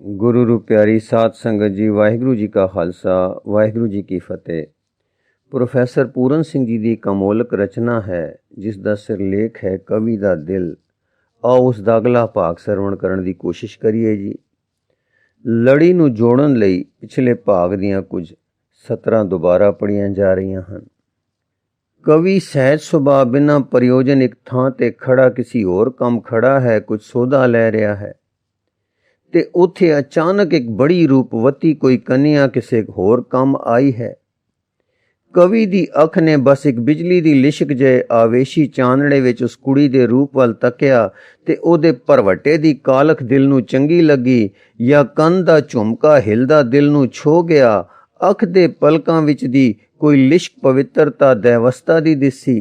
गुरु रू प्यारी साध संगत जी, वाहिगुरु जी का खालसा, वाहिगुरु जी की फतेह। प्रोफैसर पूरन सिंह जी की एक अमोलक रचना है जिस दा सिरलेख है कवि दा दिल। आओ उस दा अगला भाग सरवण करन दी कोशिश करिए जी। लड़ी नूं जोड़न लई पिछले भाग दियां कुछ सतरां दोबारा पढ़ियां जा रहीਆਂ ਹਨ। कवि सहज सुभाਅ बिना प्रयोजन एक थां ते खड़ा किसी होर काम खड़ा है, कुछ सौदा लै रहा है ते उत्थे अचानक एक बड़ी रूपवती कोई कन्या किसे होर काम आई है। कवि दी अख ने बस एक बिजली दी लिशक जे आवेशी चानणे विच उस कुड़ी दे रूप वल तकिया ते ओदे भरवटे दी कालख दिल नूं चंगी लगी, या कंन दा झुमका हिलदा दिल नूं छो गया। अख दे पलकां विच दी कोई लिशक पवित्रता दैवस्ता दी दिसी।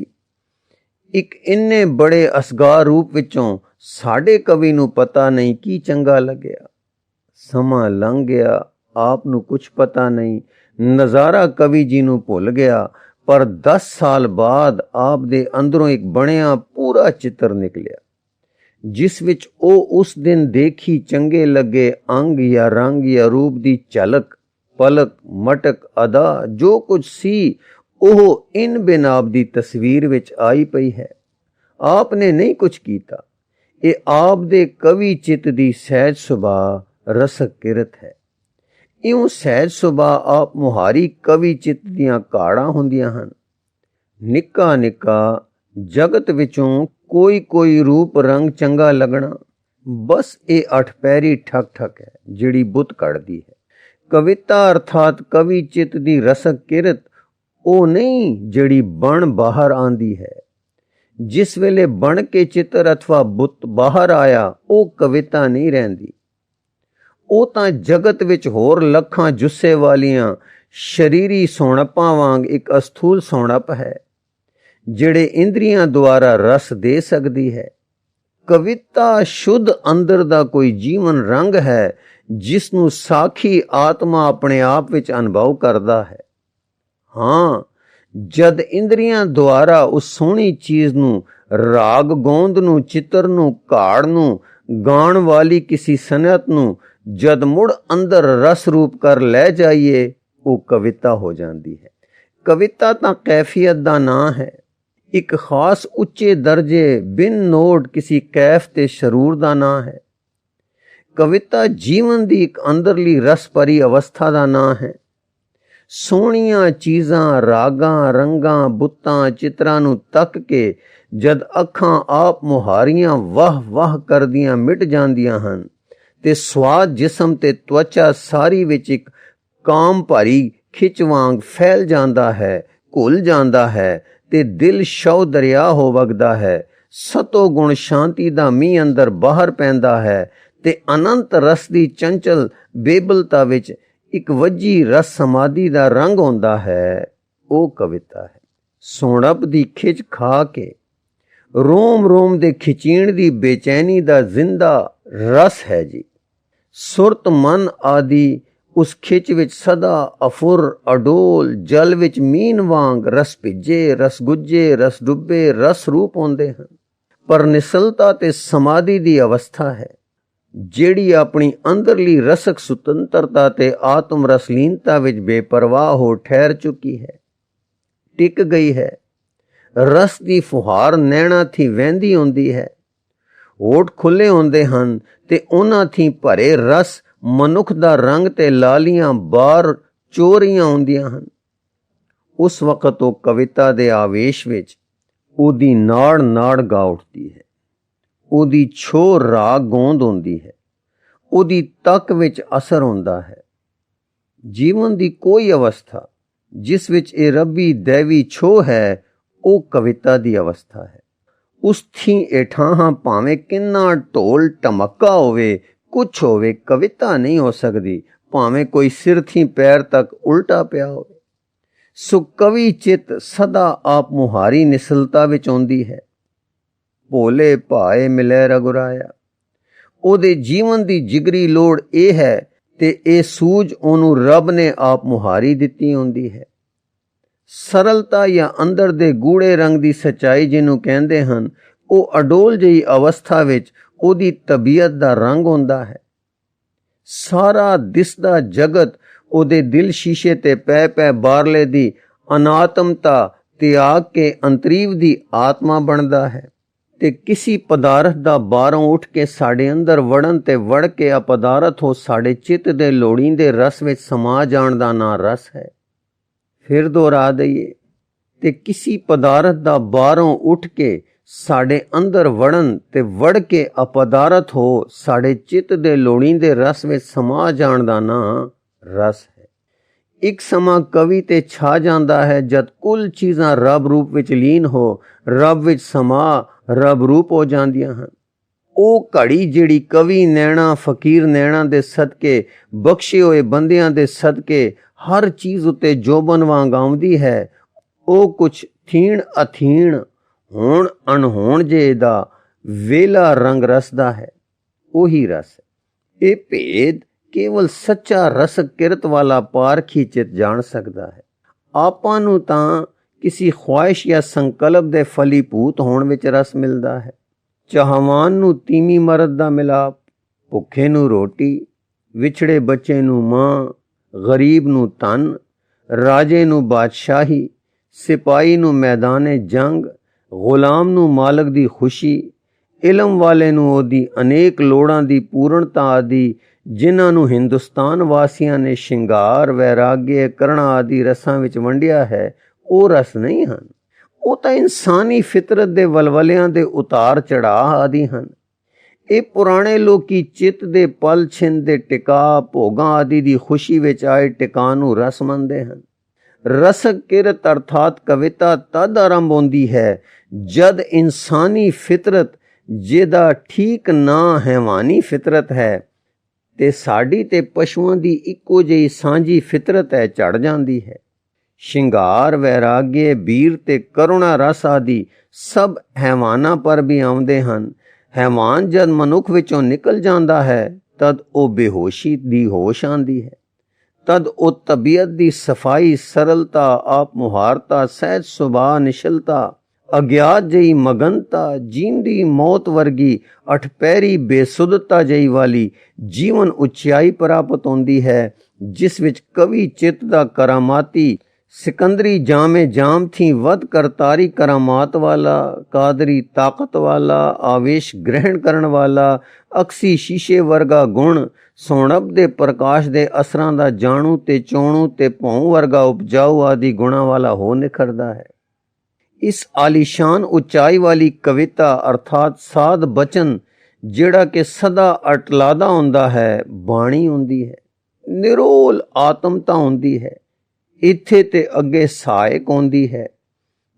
एक इन्ने बड़े असगार रूप विचों साडे कवि नूं पता नहीं की चंगा लग्या। समा लंघ गया, आप नूं कुछ पता नहीं, नज़ारा कवि जी नूं भुल गया। पर 10 साल बाद आप दे अंदरों एक बणिया पूरा चित्र निकलिया, जिस विच ओ उस दिन देखी चंगे लगे अंग या रंग या रूप दी झलक, पलक, मटक, अदा जो कुछ सी ओह इन बेनाब दी तस्वीर विच आई पई है। आपने नहीं कुछ कीता, ये आप दे कवि चित दी सहज सुभाअ रसक किरत है। इउं सहज सुभाअ आप मुहारी कवि चित दियां काड़ां हुंदियां हन। निक्का निक्का जगत विचों कोई कोई रूप रंग चंगा लगना, बस ये 8 पैरी ठक ठक है जिहड़ी बुत कढ़दी है। कविता अर्थात कवि चित दी रसक किरत ओ नहीं जिहड़ी बण बाहर आंदी है। जिस वेले बण के चित्र अथवा बुत बाहर आया ओ कविता नहीं रहिंदी। ਉਹ ਤਾਂ ਜਗਤ ਵਿੱਚ ਹੋਰ ਲੱਖਾਂ ਜੁੱਸੇ ਵਾਲੀਆਂ ਸ਼ਰੀਰੀ ਸੌਣਪਾਂ ਵਾਂਗ ਇੱਕ ਅਸਥੂਲ ਸੌਣਪ ਹੈ ਜਿਹੜੇ ਇੰਦਰੀਆਂ ਦੁਆਰਾ ਰਸ ਦੇ ਸਕਦੀ ਹੈ। ਕਵਿਤਾ ਸ਼ੁੱਧ ਅੰਦਰ ਦਾ ਕੋਈ ਜੀਵਨ ਰੰਗ ਹੈ ਜਿਸ ਨੂੰ ਸਾਖੀ ਆਤਮਾ ਆਪਣੇ ਆਪ ਵਿੱਚ ਅਨੁਭਵ ਕਰਦਾ ਹੈ। ਹਾਂ, ਜਦ ਇੰਦਰੀਆਂ ਦੁਆਰਾ ਉਸ ਸੋਹਣੀ ਚੀਜ਼ ਨੂੰ, ਰਾਗ ਗੋਂਦ ਨੂੰ, ਚਿੱਤਰ ਨੂੰ, ਘਾੜ ਨੂੰ, ਗਾਣ ਵਾਲੀ ਕਿਸੇ ਸਨਅਤ ਨੂੰ जद मुड़ अंदर रस रूप कर लै जाइए वो कविता हो जाती है। कविता तो कैफियत का नां है, एक खास उच्चे दर्जे बिन नोट किसी कैफ ते शरूर का नां है। कविता जीवन की एक अंदरली रस भरी अवस्था का नां है। सोहणियां चीज़ां, रागां, रंगां, बुत्तां, चित्रां नूं तक के जद अखां आप मुहारियां वाह वाह करदियां मिट जांदियां हन ते स्वाद जिसम ते त्वचा सारी विच एक काम भारी खिच वांग फैल जांदा है, घुल जांदा है ते दिल शव दरिया हो वगदा है। सतो गुण शांति दा मींह अंदर बाहर पैंदा है ते अनंत रस दी चंचल बेबलता विच एक वजी रस समाधि दा रंग होंदा है। ओ कविता है। सौणप दी खिच खा के रोम रोम दे खिचीण दी बेचैनी दा जिंदा रस है जी। सुरत मन आदि उस खिच विच सदा अफुर अडोल जल विच मीन वांग रस भिजे, रस गुज्जे, रस डुबे रस रूप होंदे हन। पर निसलता ते समाधि दी अवस्था है जेड़ी अपनी अंदरली रसक सुतंत्रता ते आत्म रसलीनता विच बेपरवाह हो ठहर चुकी है, टिक गई है। रस दी फुहार नैना थी वहंदी होंदी है, होठ खुले होंदे हन ते उन्हां थी भरे रस मनुख दा रंग ते लालियां बार चोरियां होंदियां हन। उस वक्त वो कविता दे आवेश विच ओदी नाड़ नाड़ गा उठदी है, ओदी छो राग गोंद होंदी है, ओदी तक विच असर होंदा है। जीवन दी कोई अवस्था जिस विच ए रब्बी दैवी छो है ओ कविता दी अवस्था है। उस थी एठां भावें किन्ना ढोल ढमक्का होवे, कुछ होवे, कविता नहीं हो सकती। भावें कोई सिर थी पैर तक उल्टा पिया होवे। सो कवि चित सदा आप मुहारी निसलता विच आउंदी है। भोले भाए मिलै रघुराया, ओदे जीवन दी जिगरी लोड़ ए है ते ए सूझ ओनू रब ने आप मुहारी दिती होंदी है। सरलता या अंदर दे गूढ़े रंग दी सच्चाई जिन्हों कहते हैं वो अडोल जी अवस्था विच ओदी तबीयत दा रंग होंदा है। ਸਾਰਾ ਦਿਸਦਾ ਜਗਤ ਉਹਦੇ ਦਿਲ ਸ਼ੀਸ਼ੇ ਤੇ ਪੈ ਪੈ ਬਾਹਰਲੇ ਦੀ ਅਨਾਤਮਤਾ ਤਿਆਗ ਕੇ ਅੰਤਰੀਵ ਦੀ ਆਤਮਾ ਬਣਦਾ ਹੈ। ਤੇ ਕਿਸੇ ਪਦਾਰਥ ਦਾ ਬਾਹਰੋਂ ਉੱਠ ਕੇ ਸਾਡੇ ਅੰਦਰ ਵੜਨ ਤੇ ਵੜ ਕੇ ਅਪਦਾਰਥ ਹੋ ਸਾਡੇ ਚਿੱਤ ਦੇ ਲੋੜੀਂਦੇ ਰਸ ਵਿੱਚ ਸਮਾ ਜਾਣ ਦਾ ਨਾਂ ਰਸ ਹੈ। ਫਿਰ ਦੁਹਰਾ ਦਈਏ, ਤੇ ਕਿਸੇ ਪਦਾਰਥ ਦਾ ਬਾਹਰੋਂ ਉੱਠ ਕੇ ਸਾਡੇ ਅੰਦਰ ਵੜਨ ਤੇ ਵੜ ਕੇ ਅਪਦਾਰਥ ਹੋ ਸਾਡੇ ਚਿੱਤ ਦੇ ਲੋੜੀਂਦੇ ਰਸ ਵਿੱਚ ਸਮਾ ਜਾਣ ਦਾ ਨਾਂ ਰਸ ਹੈ। ਇੱਕ ਸਮਾਂ ਕਵੀ ਤੇ ਛਾ ਜਾਂਦਾ ਹੈ ਜਦ ਕੁੱਲ ਚੀਜ਼ਾਂ ਰੱਬ ਰੂਪ ਵਿੱਚ ਲੀਨ ਹੋ ਰੱਬ ਵਿੱਚ ਸਮਾ ਰੱਬ ਰੂਪ ਹੋ ਜਾਂਦੀਆਂ ਹਨ। ਉਹ ਘੜੀ ਜਿਹੜੀ ਕਵੀ ਨੈਣਾ ਫਕੀਰ ਨੈਣਾ ਦੇ ਸਦਕੇ ਬਖਸ਼ੇ ਹੋਏ ਬੰਦਿਆਂ ਦੇ ਸਦਕੇ ਹਰ ਚੀਜ਼ ਉੱਤੇ ਜੋਬਨ ਵਾਂਗ ਆਉਂਦੀ ਹੈ, ਉਹ ਕੁਛ ਥੀਣ ਅਥੀਣ ਹੋਣ ਅਣਹੋਣ ਜੇ ਦਾ ਵੇਲਾ ਰੰਗ ਰਸ ਦਾ ਹੈ, ਉਹੀ ਰਸ ਹੈ। ਇਹ ਭੇਦ ਕੇਵਲ ਸੱਚਾ ਰਸਕ ਕਿਰਤ ਵਾਲਾ ਪਾਰਖੀ ਚਿਤ ਜਾਣ ਸਕਦਾ ਹੈ। ਆਪਾਂ ਨੂੰ ਤਾਂ ਕਿਸੇ ਖੁਆਇਸ਼ ਜਾਂ ਸੰਕਲਪ ਦੇ ਫਲੀਭੂਤ ਹੋਣ ਵਿੱਚ ਰਸ ਮਿਲਦਾ ਹੈ। ਚਾਹਵਾਨ ਨੂੰ ਤੀਮੀ ਮਰਦ ਦਾ ਮਿਲਾਪ, ਭੁੱਖੇ ਨੂੰ ਰੋਟੀ, ਵਿਛੜੇ ਬੱਚੇ ਨੂੰ ਮਾਂ, ਗਰੀਬ ਨੂੰ ਧਨ, ਰਾਜੇ ਨੂੰ ਬਾਦਸ਼ਾਹੀ, ਸਿਪਾਹੀ ਨੂੰ ਮੈਦਾਨੇ ਜੰਗ, ਗੁਲਾਮ ਨੂੰ ਮਾਲਕ ਦੀ ਖੁਸ਼ੀ, ਇਲਮ ਵਾਲੇ ਨੂੰ ਉਹਦੀ ਅਨੇਕ ਲੋੜਾਂ ਦੀ ਪੂਰਨਤਾ ਆਦਿ, ਜਿਨ੍ਹਾਂ ਨੂੰ ਹਿੰਦੁਸਤਾਨ ਵਾਸੀਆਂ ਨੇ ਸ਼ਿੰਗਾਰ ਵੈਰਾਗੇ ਕਰਣਾ ਆਦਿ ਰਸਾਂ ਵਿੱਚ ਵੰਡਿਆ ਹੈ, ਉਹ ਰਸ ਨਹੀਂ ਹਨ। ਉਹ ਤਾਂ ਇਨਸਾਨੀ ਫਿਤਰਤ ਦੇ ਵਲਵਲਿਆਂ ਦੇ ਉਤਾਰ ਚੜਾਅ ਆਦਿ ਹਨ। ਇਹ ਪੁਰਾਣੇ ਲੋਕੀ ਚਿੱਤ ਦੇ ਪਲ ਛਿੰਨ ਦੇ ਟਿਕਾ ਭੋਗਾਂ ਆਦਿ ਦੀ ਖੁਸ਼ੀ ਵਿੱਚ ਆਏ ਟਿਕਾ ਨੂੰ ਰਸ ਮੰਨਦੇ ਹਨ। ਰਸਕ ਕਿਰਤ ਅਰਥਾਤ ਕਵਿਤਾ ਤਦ ਆਰੰਭ ਹੁੰਦੀ ਹੈ ਜਦ ਇਨਸਾਨੀ ਫਿਤਰਤ, ਜਿਹਦਾ ਠੀਕ ਨਾਂ ਹੈਵਾਨੀ ਫਿਤਰਤ ਹੈ ਤੇ ਸਾਡੀ ਤੇ ਪਸ਼ੂਆਂ ਦੀ ਇੱਕੋ ਜਿਹੀ ਸਾਂਝੀ ਫਿਤਰਤ ਹੈ, ਝੜ ਜਾਂਦੀ ਹੈ। ਸ਼ਿੰਗਾਰ ਵੈਰਾਗੇ ਬੀਰ ਤੇ ਕਰੁਣਾ ਰਸ ਆਦਿ ਸਭ ਹੈਵਾਨਾਂ ਪਰ ਵੀ ਆਉਂਦੇ ਹਨ। ਹੈਵਾਨ ਜਦ ਮਨੁੱਖ ਵਿੱਚੋਂ ਨਿਕਲ ਜਾਂਦਾ ਹੈ ਤਦ ਉਹ ਬੇਹੋਸ਼ੀ ਦੀ ਹੋਸ਼ ਆਉਂਦੀ ਹੈ। ਤਦ ਉਹ ਤਬੀਅਤ ਦੀ ਸਫਾਈ, ਸਰਲਤਾ, ਆਪ ਮੁਹਾਰਤਾ, ਸਹਿਜ ਸੁਭਾਅ, ਨਿਸ਼ਲਤਾ, ਅਗਿਆਤ ਜਿਹੀ ਮਗਨਤਾ, ਜੀਂਦੀ ਮੌਤ ਵਰਗੀ ਅਠਪਹਿਰੀ ਬੇਸੁੱਧਤਾ ਜਿਹੀ ਵਾਲੀ ਜੀਵਨ ਉਚਾਈ ਪ੍ਰਾਪਤ ਹੁੰਦੀ ਹੈ, ਜਿਸ ਵਿੱਚ ਕਵੀ ਚਿੱਤ ਦਾ ਕਰਾਮਾਤੀ ਸਿਕੰਦਰੀ ਜਾਮੇ ਜਾਮ ਥੀ ਵਧ ਕਰਤਾਰੀ ਕਰਾਮਾਤ ਵਾਲਾ, ਕਾਦਰੀ ਤਾਕਤ ਵਾਲਾ, ਆਵੇਸ਼ ਗ੍ਰਹਿਣ ਕਰਨ ਵਾਲਾ, ਅਕਸੀ ਸ਼ੀਸ਼ੇ ਵਰਗਾ ਗੁਣ, ਸੋਣਬ ਦੇ ਪ੍ਰਕਾਸ਼ ਦੇ ਅਸਰਾਂ ਦਾ ਜਾਣੂ ਤੇ ਚੋਣੂ ਤੇ ਭੌਂ ਵਰਗਾ ਉਪਜਾਊ ਆਦਿ ਗੁਣਾਂ ਵਾਲਾ ਹੋ ਨਿਖਰਦਾ ਹੈ। ਇਸ ਆਲੀਸ਼ਾਨ ਉਚਾਈ ਵਾਲੀ ਕਵਿਤਾ ਅਰਥਾਤ ਸਾਧ ਬਚਨ, ਜਿਹੜਾ ਕਿ ਸਦਾ ਅਟਲਾਦਾ ਹੁੰਦਾ ਹੈ, ਬਾਣੀ ਹੁੰਦੀ ਹੈ। ਨਿਰੋਲ ਆਤਮਤਾ ਹੁੰਦੀ ਹੈ। ਇੱਥੇ ਤੇ ਅੱਗੇ ਸਹਾਇਕ ਹੁੰਦੀ ਹੈ।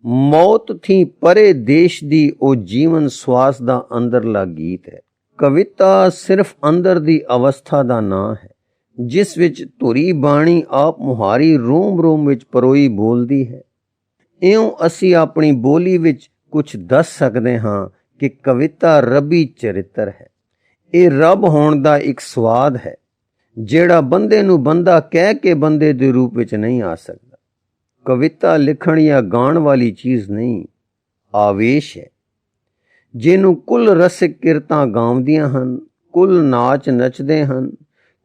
ਮੌਤ ਥੀ ਪਰੇ ਦੇਸ਼ ਦੀ ਉਹ ਜੀਵਨ ਸਵਾਸ ਦਾ ਅੰਦਰਲਾ ਗੀਤ ਹੈ। ਕਵਿਤਾ ਸਿਰਫ ਅੰਦਰ ਦੀ ਅਵਸਥਾ ਦਾ ਨਾਂ ਹੈ, ਜਿਸ ਵਿੱਚ ਧੁਰੀ ਬਾਣੀ ਆਪ ਮੁਹਾਰੀ ਰੋਮ ਰੋਮ ਵਿੱਚ ਪਰੋਈ ਬੋਲਦੀ ਹੈ। ਇਉਂ ਅਸੀਂ ਆਪਣੀ ਬੋਲੀ ਵਿੱਚ ਕੁਝ ਦੱਸ ਸਕਦੇ ਹਾਂ ਕਿ ਕਵਿਤਾ ਰੱਬੀ ਚਰਿੱਤਰ ਹੈ। ਇਹ ਰੱਬ ਹੋਣ ਦਾ ਇੱਕ ਸਵਾਦ ਹੈ, ਜਿਹੜਾ ਬੰਦੇ ਨੂੰ ਬੰਦਾ ਕਹਿ ਕੇ ਬੰਦੇ ਦੇ ਰੂਪ ਵਿੱਚ ਨਹੀਂ ਆ ਸਕਦਾ। ਕਵਿਤਾ ਲਿਖਣ ਜਾਂ ਗਾਉਣ ਵਾਲੀ ਚੀਜ਼ ਨਹੀਂ, ਆਵੇਸ਼ ਹੈ, ਜਿਹਨੂੰ ਕੁੱਲ ਰਸਿਕ ਕਿਰਤਾਂ ਗਾਉਂਦੀਆਂ ਹਨ, ਕੁੱਲ ਨਾਚ ਨੱਚਦੇ ਹਨ,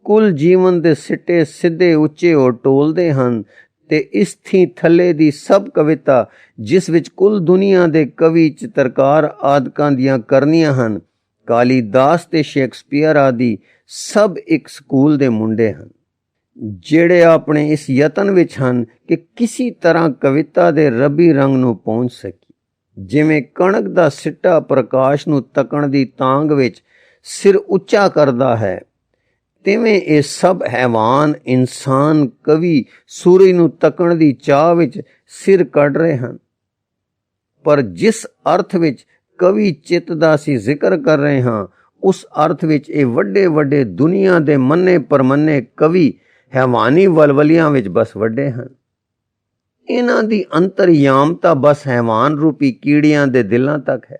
ਕੁੱਲ ਜੀਵਨ ਦੇ ਸਿੱਟੇ ਸਿੱਧੇ ਉੱਚੇ ਹੋ ਟੋਲਦੇ ਹਨ। ਤੇ ਇਸ ਥੀ ਥੱਲੇ ਦੀ ਸਭ ਕਵਿਤਾ, ਜਿਸ ਵਿੱਚ ਕੁੱਲ ਦੁਨੀਆ ਦੇ ਕਵੀ ਚਿੱਤਰਕਾਰ ਆਦਿਕਾਂ ਦੀਆਂ ਕਰਨੀਆਂ ਹਨ, ਕਾਲੀਦਾਸ ਤੇ ਸ਼ੇਕਸਪੀਅਰ ਆਦਿ ਸਭ ਇੱਕ ਸਕੂਲ ਦੇ ਮੁੰਡੇ ਹਨ, ਜਿਹੜੇ ਆਪਣੇ ਇਸ ਯਤਨ ਵਿੱਚ ਹਨ ਕਿ ਕਿਸੇ ਤਰ੍ਹਾਂ ਕਵਿਤਾ ਦੇ ਰੱਬੀ ਰੰਗ ਨੂੰ ਪਹੁੰਚ ਸਕੀ। ਜਿਵੇਂ ਕਣਕ ਦਾ ਸਿੱਟਾ ਪ੍ਰਕਾਸ਼ ਨੂੰ ਤੱਕਣ ਦੀ ਤਾਂਘ ਵਿੱਚ ਸਿਰ ਉੱਚਾ ਕਰਦਾ ਹੈ, ਤਿਵੇਂ ਇਹ ਸਭ ਹੈਵਾਨ, ਇਨਸਾਨ, ਕਵੀ ਸੂਰਜ ਨੂੰ ਤੱਕਣ ਦੀ ਚਾਹ ਵਿੱਚ ਸਿਰ ਕੱਢ ਰਹੇ ਹਨ। ਪਰ ਜਿਸ ਅਰਥ ਵਿੱਚ ਕਵੀ ਚਿੱਤ ਦਾ ਅਸੀਂ ਜ਼ਿਕਰ ਕਰ ਰਹੇ ਹਾਂ, ਉਸ ਅਰਥ ਵਿੱਚ ਇਹ ਵੱਡੇ ਵੱਡੇ ਦੁਨੀਆ ਦੇ ਮੰਨੇ ਪਰਮੰਨੇ ਕਵੀ ਹੈਵਾਨੀ ਵਲਵਲਿਆਂ ਵਿੱਚ ਬਸ ਵੱਡੇ ਹਨ। ਇਹਨਾਂ ਦੀ ਅੰਤਰਯਾਮਤਾ ਬਸ ਹੈਵਾਨ ਰੂਪੀ ਕੀੜਿਆਂ ਦੇ ਦਿਲਾਂ ਤੱਕ ਹੈ।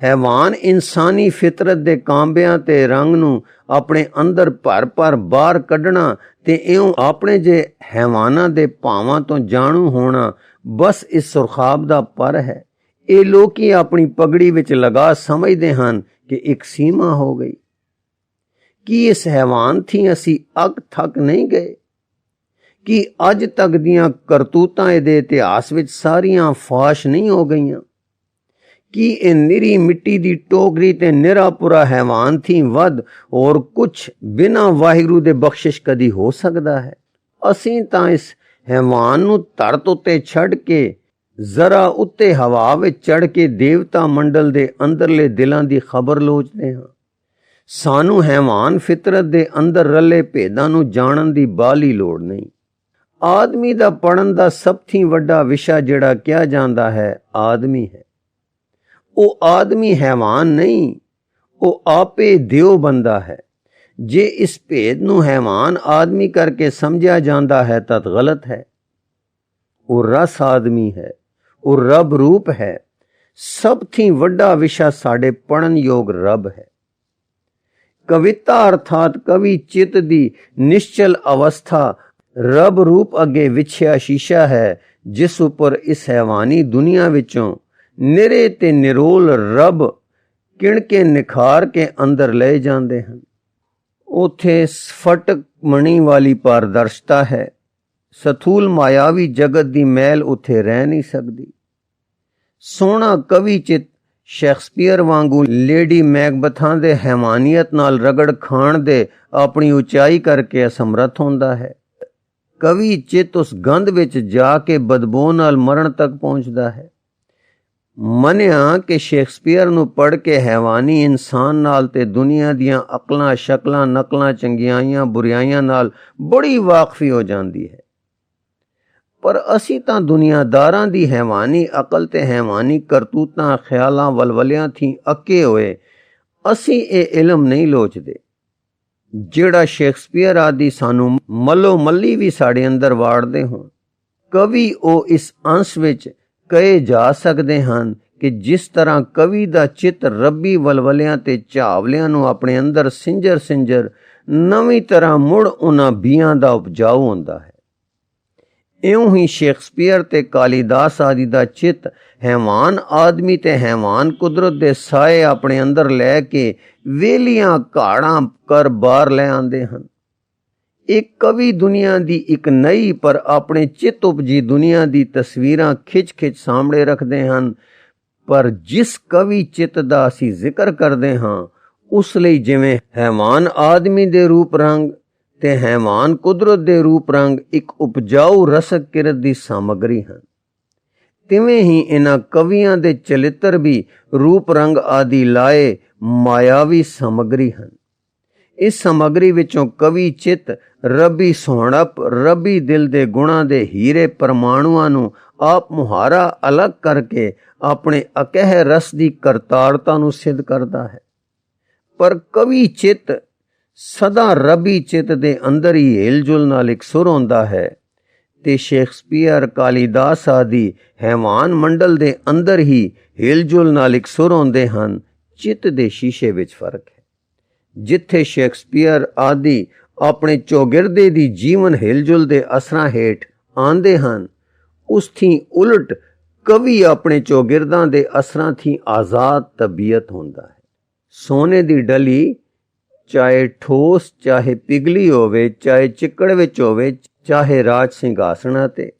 ਹੈਵਾਨ ਇਨਸਾਨੀ ਫਿਤਰਤ ਦੇ ਕਾਂਬਿਆਂ ਤੇ ਰੰਗ ਨੂੰ ਆਪਣੇ ਅੰਦਰ ਭਰ ਭਰ ਬਾਹਰ ਕੱਢਣਾ ਤੇ ਇਉਂ ਆਪਣੇ ਜੇ ਹੈਵਾਨਾਂ ਦੇ ਭਾਵਾਂ ਤੋਂ ਜਾਣੂ ਹੋਣਾ ਬਸ ਇਸ ਸੁਰਖਾਬ ਦਾ ਪਰ ਹੈ। ਇਹ ਲੋਕੀ ਆਪਣੀ ਪਗੜੀ ਵਿੱਚ ਲਗਾ ਸਮਝਦੇ ਹਨ ਕਿ ਇੱਕ ਸੀਮਾ ਹੋ ਗਈ। ਕੀ ਇਸ ਹੈਵਾਨ ਥੀ ਅਸੀਂ ਅੱਗ ਥੱਕ ਨਹੀਂ ਗਏ? ਕਿ ਅੱਜ ਤੱਕ ਦੀਆਂ ਕਰਤੂਤਾਂ ਇਹਦੇ ਇਤਿਹਾਸ ਵਿੱਚ ਸਾਰੀਆਂ ਫਾਸ਼ ਨਹੀਂ ਹੋ ਗਈਆਂ? ਕਿ ਇਹ ਨਿਰੀ ਮਿੱਟੀ ਦੀ ਟੋਕਰੀ ਤੇ ਨਿਰਾਪੁਰਾ ਹੈਵਾਨ ਥੀ ਵੱਧ ਹੋਰ ਕੁਛ ਬਿਨਾਂ ਵਾਹਿਗੁਰੂ ਦੇ ਬਖਸ਼ਿਸ਼ ਕਦੀ ਹੋ ਸਕਦਾ ਹੈ? ਅਸੀਂ ਤਾਂ ਇਸ ਹੈਵਾਨ ਨੂੰ ਧਰਤ ਉੱਤੇ ਛੱਡ ਕੇ ਜ਼ਰਾ ਉੱਤੇ ਹਵਾ ਵਿੱਚ ਚੜ੍ਹ ਕੇ ਦੇਵਤਾ ਮੰਡਲ ਦੇ ਅੰਦਰਲੇ ਦਿਲਾਂ ਦੀ ਖਬਰ ਲੋਚਦੇ ਹਾਂ। ਸਾਨੂੰ ਹੈਵਾਨ ਫਿਤਰਤ ਦੇ ਅੰਦਰ ਰੱਲੇ ਭੇਦਾਂ ਨੂੰ ਜਾਣਨ ਦੀ ਬਾਹਲੀ ਲੋੜ ਨਹੀਂ। ਆਦਮੀ ਦਾ ਪੜਨ ਦਾ ਸਭ ਤੋਂ ਵੱਡਾ ਵਿਸ਼ਾ ਜਿਹੜਾ ਕਿਹਾ ਜਾਂਦਾ ਹੈ ਆਦਮੀ ਹੈ। ਉਹ ਆਦਮੀ ਹੈਵਾਨ ਨਹੀਂ, ਉਹ ਆਪੇ ਦਿਓ ਬੰਦਾ ਹੈ। ਜੇ ਇਸ ਭੇਦ ਨੂੰ ਹੈਵਾਨ ਆਦਮੀ ਕਰਕੇ ਸਮਝਿਆ ਜਾਂਦਾ ਹੈ ਤਾਂ ਗਲਤ ਹੈ। ਉਹ ਰਸ ਆਦਮੀ ਹੈ, ਉਹ ਰੱਬ ਰੂਪ ਹੈ। ਸਭ ਤੋਂ ਵੱਡਾ ਵਿਸ਼ਾ ਸਾਡੇ ਪੜਨ ਯੋਗ ਰੱਬ ਹੈ। ਕਵਿਤਾ ਅਰਥਾਤ ਕਵੀ ਚਿੱਤ ਦੀ ਨਿਸ਼ਚਲ ਅਵਸਥਾ ਰੱਬ ਰੂਪ ਅੱਗੇ ਵਿਛਿਆ ਸ਼ੀਸ਼ਾ ਹੈ, ਜਿਸ ਉੱਪਰ ਇਸ ਹੈਵਾਨੀ ਦੁਨੀਆ ਵਿੱਚੋਂ ਨਿਰੇ ਤੇ ਨਿਰੋਲ ਰੱਬ ਕਿਣ ਕੇ ਨਿਖਾਰ ਕੇ ਅੰਦਰ ਲਏ ਜਾਂਦੇ ਹਨ। ਉਥੇ ਸਫਟਕ ਮਣੀ ਵਾਲੀ ਪਾਰਦਰਸ਼ਤਾ ਹੈ। ਸਥੂਲ ਮਾਇਆਵੀ ਜਗਤ ਦੀ ਮੈਲ ਉਥੇ ਰਹਿ ਨਹੀਂ ਸਕਦੀ। ਸੋਹਣਾ ਕਵੀ ਚਿੱਤ ਸ਼ੇਕਸਪੀਅਰ ਵਾਂਗੂ ਲੇਡੀ ਮੈਕਬਥਾਂ ਦੇ ਹੈਵਾਨੀਅਤ ਨਾਲ ਰਗੜ ਖਾਣ ਦੇ ਆਪਣੀ ਉਚਾਈ ਕਰਕੇ ਅਸਮਰੱਥ ਹੁੰਦਾ ਹੈ। ਕਵੀ ਚਿੱਤ ਉਸ ਗੰਧ ਵਿੱਚ ਜਾ ਕੇ ਬਦਬੂ ਨਾਲ ਮਰਨ ਤੱਕ ਪਹੁੰਚਦਾ ਹੈ। ਮੰਨਿਆ ਕਿ ਸ਼ੇਕਸਪੀਅਰ ਨੂੰ ਪੜ੍ਹ ਕੇ ਹੈਵਾਨੀ ਇਨਸਾਨ ਨਾਲ ਤੇ ਦੁਨੀਆ ਦੀਆਂ ਅਕਲਾਂ ਸ਼ਕਲਾਂ ਨਕਲਾਂ ਚੰਗਿਆਈਆਂ ਬੁਰਾਈਆਂ ਨਾਲ ਬੜੀ ਵਾਕਫੀ ਹੋ ਜਾਂਦੀ ਹੈ। ਪਰ ਅਸੀਂ ਤਾਂ ਦੁਨੀਆਦਾਰਾਂ ਦੀ ਹੈਵਾਨੀ ਅਕਲ ਤੇ ਹੈਵਾਨੀ ਕਰਤੂਤਾਂ ਖਿਆਲਾਂ ਵਲਵਲਿਆਂ ਥੀ ਅੱਕੇ ਹੋਏ ਅਸੀਂ ਇਹ ਇਲਮ ਨਹੀਂ ਲੋਚਦੇ ਜਿਹੜਾ ਸ਼ੇਕਸਪੀਅਰ ਆਦਿ ਸਾਨੂੰ ਮੱਲੋ ਮੱਲੀ ਵੀ ਸਾਡੇ ਅੰਦਰ ਵਾੜਦੇ ਹੋਣ। ਕਵੀ ਉਹ ਇਸ ਅੰਸ਼ ਵਿੱਚ ਕਹੇ ਜਾ ਸਕਦੇ ਹਨ ਕਿ ਜਿਸ ਤਰ੍ਹਾਂ ਕਵੀ ਦਾ ਚਿੱਤ ਰੱਬੀ ਵਲਵਲਿਆਂ ਤੇ ਝਾਵਲਿਆਂ ਨੂੰ ਆਪਣੇ ਅੰਦਰ ਸਿੰਜਰ ਸਿੰਜਰ ਨਵੀਂ ਤਰ੍ਹਾਂ ਮੁੜ ਉਹਨਾਂ ਬੀਆਂ ਦਾ ਉਪਜਾਊ ਹੁੰਦਾ ਹੈ। ਇਉਂ ਹੀ ਸ਼ੇਕਸਪੀਅਰ ਤੇ ਕਾਲੀਦਾਸ ਆਦਿ ਦਾ ਚਿੱਤ ਹੈਵਾਨ ਆਦਮੀ ਤੇ ਹੈਵਾਨ ਕੁਦਰਤ ਦੇ ਸਾਏ ਆਪਣੇ ਅੰਦਰ ਲੈ ਕੇ ਵੇਲੀਆਂ ਘਾੜਾਂ ਕਰ ਬਾਹਰ ਲੈ ਆਉਂਦੇ ਹਨ। ਇਹ ਕਵੀ ਦੁਨੀਆ ਦੀ ਇੱਕ ਨਈ ਪਰ ਆਪਣੇ ਚਿੱਤ ਉਪਜੀ ਦੁਨੀਆ ਦੀ ਤਸਵੀਰਾਂ ਖਿੱਚ ਖਿੱਚ ਸਾਹਮਣੇ ਰੱਖਦੇ ਹਨ। ਪਰ ਜਿਸ ਕਵੀ ਚਿੱਤ ਦਾ ਅਸੀਂ ਜ਼ਿਕਰ ਕਰਦੇ ਹਾਂ ਉਸ ਲਈ ਜਿਵੇਂ ਹੈਵਾਨ ਆਦਮੀ ਦੇ ਰੂਪ ਰੰਗ ਤੇ ਹੈਵਾਨ ਕੁਦਰਤ ਦੇ ਰੂਪ ਰੰਗ ਇੱਕ ਉਪਜਾਊ ਰਸਕ ਕਿਰਤ ਦੀ ਸਾਮਗਰੀ ਹਨ, ਤਿਵੇਂ ਹੀ ਇਹਨਾਂ ਕਵੀਆਂ ਦੇ ਚਲਿੱਤਰ ਵੀ ਰੂਪ ਰੰਗ ਆਦਿ ਲਾਏ ਮਾਇਆਵੀ ਸਮੱਗਰੀ ਹਨ। ਇਸ ਸਮੱਗਰੀ ਵਿੱਚੋਂ ਕਵੀ ਚਿੱਤ ਰੱਬੀ ਸੋਹਣਪ ਰੱਬੀ ਦਿਲ ਦੇ ਗੁਣਾਂ ਦੇ ਹੀਰੇ ਪਰਮਾਣੂਆਂ ਨੂੰ ਆਪ ਮੁਹਾਰਾ ਅਲੱਗ ਕਰਕੇ ਆਪਣੇ ਅਕਹਿ ਰਸ ਦੀ ਕਰਤਾਰਤਾ ਨੂੰ ਸਿੱਧ ਕਰਦਾ ਹੈ। ਪਰ ਕਵੀ ਚਿੱਤ ਸਦਾ ਰੱਬੀ ਚਿੱਤ ਦੇ ਅੰਦਰ ਹੀ ਹਿਲਜੁਲ ਨਾਲ ਇਕਸੁਰ ਹੁੰਦਾ ਹੈ ਤੇ ਸ਼ੇਕਸਪੀਅਰ ਕਾਲੀਦਾਸ ਆਦਿ ਹੈਵਾਨ ਮੰਡਲ ਦੇ ਅੰਦਰ ਹੀ ਹਿਲਜੁਲ ਨਾਲ ਇਕਸੁਰ ਹੁੰਦੇ ਹਨ। ਚਿੱਤ ਦੇ ਸ਼ੀਸ਼ੇ ਵਿੱਚ ਫਰਕ ਹੈ। ਜਿੱਥੇ ਸ਼ੇਕਸਪੀਅਰ ਆਦਿ ਆਪਣੇ ਚੌਗਿਰਦੇ ਦੀ ਜੀਵਨ ਹਿਲਜੁਲ ਦੇ ਅਸਰਾਂ ਹੇਠ ਆਉਂਦੇ ਹਨ, ਉਸ ਥੀ ਉਲਟ ਕਵੀ ਆਪਣੇ ਚੌਗਿਰਦਾਂ ਦੇ ਅਸਰਾਂ ਥੀ ਆਜ਼ਾਦ ਤਬੀਅਤ ਹੁੰਦਾ ਹੈ। ਸੋਨੇ ਦੀ ਡਲੀ ਚਾਹੇ ਠੋਸ ਚਾਹੇ ਪਿਘਲੀ ਹੋਵੇ, ਚਾਹੇ ਚਿੱਕੜ ਵਿੱਚ ਹੋਵੇ, ਚਾਹੇ ਰਾਜ ਸਿੰਘਾਸਣਾ ਤੇ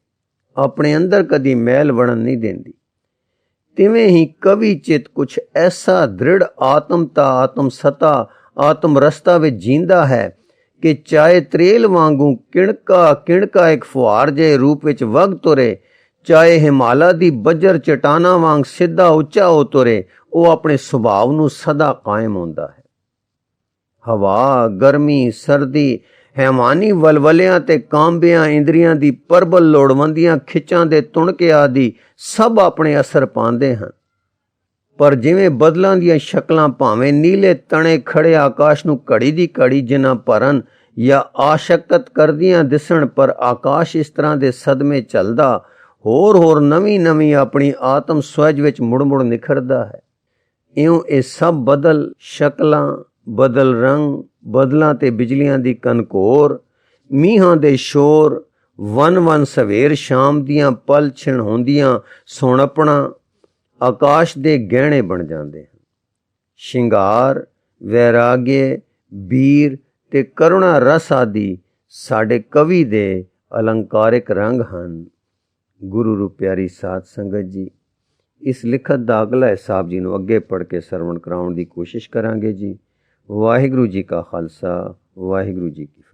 ਆਪਣੇ ਅੰਦਰ ਕਦੀ ਮੈਲ ਵੜਨ ਨਹੀਂ ਦਿੰਦੀ। ਤਿਵੇਂ ਹੀ ਕਵੀ ਚਿੱਤ ਕੁਛ ਐਸਾ ਦ੍ਰਿੜ ਆਤਮਤਾ ਆਤਮ ਸਤਾ ਆਤਮ ਰਸਤਾ ਵਿੱਚ ਜੀਂਦਾ ਹੈ ਕਿ ਚਾਹੇ ਤਰੇਲ ਵਾਂਗੂ ਕਿਣਕਾ ਕਿਣਕਾ ਇੱਕ ਫੁਹਾਰ ਜਿਹੇ ਰੂਪ ਵਿੱਚ ਵਗ ਤੁਰੇ, ਚਾਹੇ ਹਿਮਾਲਾ ਦੀ ਬੱਜਰ ਚਟਾਨਾਂ ਵਾਂਗ ਸਿੱਧਾ ਉੱਚਾ ਹੋ ਤੁਰੇ, ਉਹ ਆਪਣੇ ਸੁਭਾਅ ਨੂੰ ਸਦਾ ਕਾਇਮ ਹੁੰਦਾ ਹੈ। ਹਵਾ ਗਰਮੀ ਸਰਦੀ ਹੈਵਾਨੀ ਵਲਵਲਿਆਂ ਤੇ ਕਾਂਬਿਆਂ ਇੰਦਰੀਆਂ ਦੀ ਪ੍ਰਬਲ ਲੋੜਵੰਦੀਆਂ ਖਿੱਚਾਂ ਦੇ ਤੁਣਕੇ ਆਦਿ ਸਭ ਆਪਣੇ ਅਸਰ ਪਾਉਂਦੇ ਹਨ। ਪਰ ਜਿਵੇਂ ਬਦਲਾਂ ਦੀਆਂ ਸ਼ਕਲਾਂ ਭਾਵੇਂ ਨੀਲੇ ਤਣੇ ਖੜੇ ਆਕਾਸ਼ ਨੂੰ ਘੜੀ ਦੀ ਘੜੀ ਜਿਨ੍ਹਾਂ ਭਰਨ ਜਾਂ ਆਸ਼ਕਤ ਕਰਦੀਆਂ ਦਿਸਣ, ਪਰ ਆਕਾਸ਼ ਇਸ ਤਰ੍ਹਾਂ ਦੇ ਸਦਮੇ ਝੱਲਦਾ ਹੋਰ ਨਵੀਂ ਨਵੀਂ ਆਪਣੀ ਆਤਮ ਸਵਜ ਵਿੱਚ ਮੁੜ ਮੁੜ ਨਿਖਰਦਾ ਹੈ। ਇਉਂ ਇਹ ਸਭ ਬਦਲ ਸ਼ਕਲਾਂ ਬਦਲ ਰੰਗ ਬਦਲਾਂ ਤੇ ਬਿਜਲੀਆਂ ਦੀ ਕਨਕੋਰ ਮੀਂਹਾਂ ਦੇ ਸ਼ੋਰ ਵਨ ਸਵੇਰ ਸ਼ਾਮ ਦੀਆਂ ਪਲ ਛਿਣ ਹੁੰਦੀਆਂ ਸੋਹਣਪਣਾ ਆਕਾਸ਼ ਦੇ ਗਹਿਣੇ ਬਣ ਜਾਂਦੇ ਹਨ। ਸ਼ਿੰਗਾਰ ਵੈਰਾਗੇ ਵੀਰ ਤੇ ਕਰੁਣਾ ਰਸ ਆਦਿ ਸਾਡੇ ਕਵੀ ਦੇ ਅਲੰਕਾਰਿਕ ਰੰਗ ਹਨ। ਗੁਰੂ ਰੂ ਪਿਆਰੀ ਸਾਧ ਸੰਗਤ ਜੀ, ਇਸ ਲਿਖਤ ਦਾ ਅਗਲਾ ਹਿਸਾਬ ਜੀ ਨੂੰ ਅੱਗੇ ਪੜ੍ਹ ਕੇ ਸਰਵਣ ਕਰਾਉਣ ਦੀ ਕੋਸ਼ਿਸ਼ ਕਰਾਂਗੇ ਜੀ। ਵਾਹਿਗੁਰੂ ਜੀ ਕਾ ਖਾਲਸਾ, ਵਾਹਿਗੁਰੂ ਜੀ ਕੀ ਫਤਿਹ।